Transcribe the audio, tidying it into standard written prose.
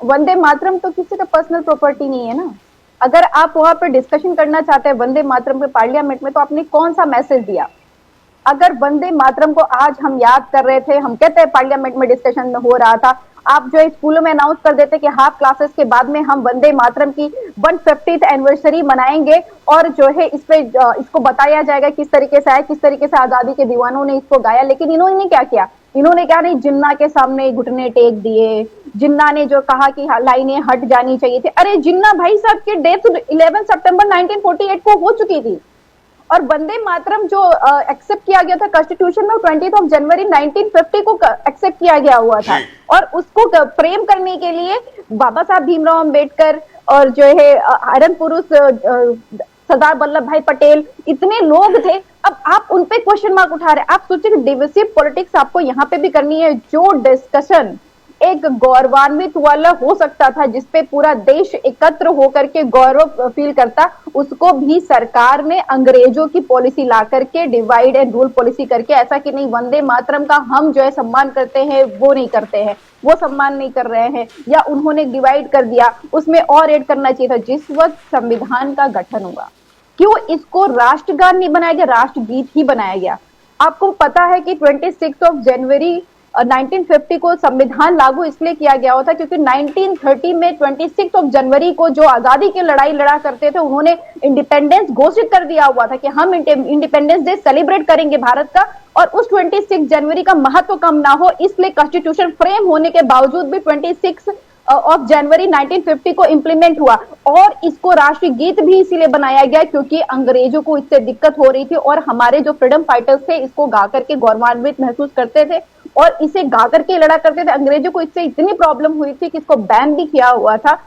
वंदे मातरम तो किसी का पर्सनल प्रॉपर्टी नहीं है ना। अगर आप वहां पर डिस्कशन करना चाहते हैं वंदे मातरम के पार्लियामेंट में, तो आपने कौन सा मैसेज दिया? अगर वंदे मातरम को आज हम याद कर रहे थे, हम कहते हैं पार्लियामेंट में डिस्कशन में हो रहा था, आप जो है स्कूलों में अनाउंस कर देते कि हाफ क्लासेस के बाद में हम वंदे मातरम की 150th एनिवर्सरी मनाएंगे और जो है इस पे इसको बताया जाएगा किस तरीके से आया, किस तरीके से आजादी के दीवानों ने इसको गाया। लेकिन इन्होंने क्या किया? इन्होंने क्या नहीं, जिन्ना के सामने घुटने टेक दिए। जिन्ना ने जो कहा कि लाइनें हट जानी चाहिए थी, अरे जिन्ना भाई साहब की डेथ 11 सितंबर 1948 को हो चुकी थी। और वंदे मातरम जो एक्सेप्ट किया गया था कॉन्स्टिट्यूशन में 20 जनवरी 1950 को एक्सेप्ट किया गया हुआ था। और उसको फ्रेम करने के लिए बाबा साहब भीमराव अंबेडकर और जो है आयरन पुरुष सरदार वल्लभ भाई पटेल, इतने लोग थे। अब आप उन पे क्वेश्चन मार्क उठा रहे हैं। आप सोचिए डिविसिव पॉलिटिक्स आपको यहाँ पे भी करनी है। जो डिस्कशन एक गौरवान्वित वाला हो सकता था, जिसपे पूरा देश एकत्र होकर के गौरव फील करता, उसको भी सरकार ने अंग्रेजों की पॉलिसी ला करके डिवाइड एंड रूल पॉलिसी करके, ऐसा कि नहीं वंदे मातरम का हम जो है सम्मान करते हैं वो नहीं करते हैं, वो सम्मान नहीं कर रहे हैं, या उन्होंने डिवाइड कर दिया, उसमें और ऐड करना चाहिए था। जिस वक्त संविधान का गठन हुआ, क्यों इसको राष्ट्रगान नहीं बनाया गया, राष्ट्रगीत ही बनाया गया? आपको पता है कि 26 जनवरी 1950 को संविधान लागू इसलिए किया गया होता क्योंकि 1930 में 26 जनवरी को जो आजादी की लड़ाई लड़ा करते थे, उन्होंने इंडिपेंडेंस घोषित कर दिया हुआ था कि हम इंडिपेंडेंस डे सेलिब्रेट करेंगे भारत का। और उस 26 जनवरी का महत्व कम ना हो, इसलिए कॉन्स्टिट्यूशन फ्रेम होने के बावजूद भी 26 ऑफ जनवरी 1950 को इंप्लीमेंट हुआ। और इसको राष्ट्रीय गीत भी इसीलिए बनाया गया क्योंकि अंग्रेजों को इससे दिक्कत हो रही थी और हमारे जो फ्रीडम फाइटर्स थे इसको गा करके गौरवान्वित महसूस करते थे और इसे गा करके लड़ा करते थे। अंग्रेजों को इससे इतनी प्रॉब्लम हुई थी कि इसको बैन भी किया हुआ था।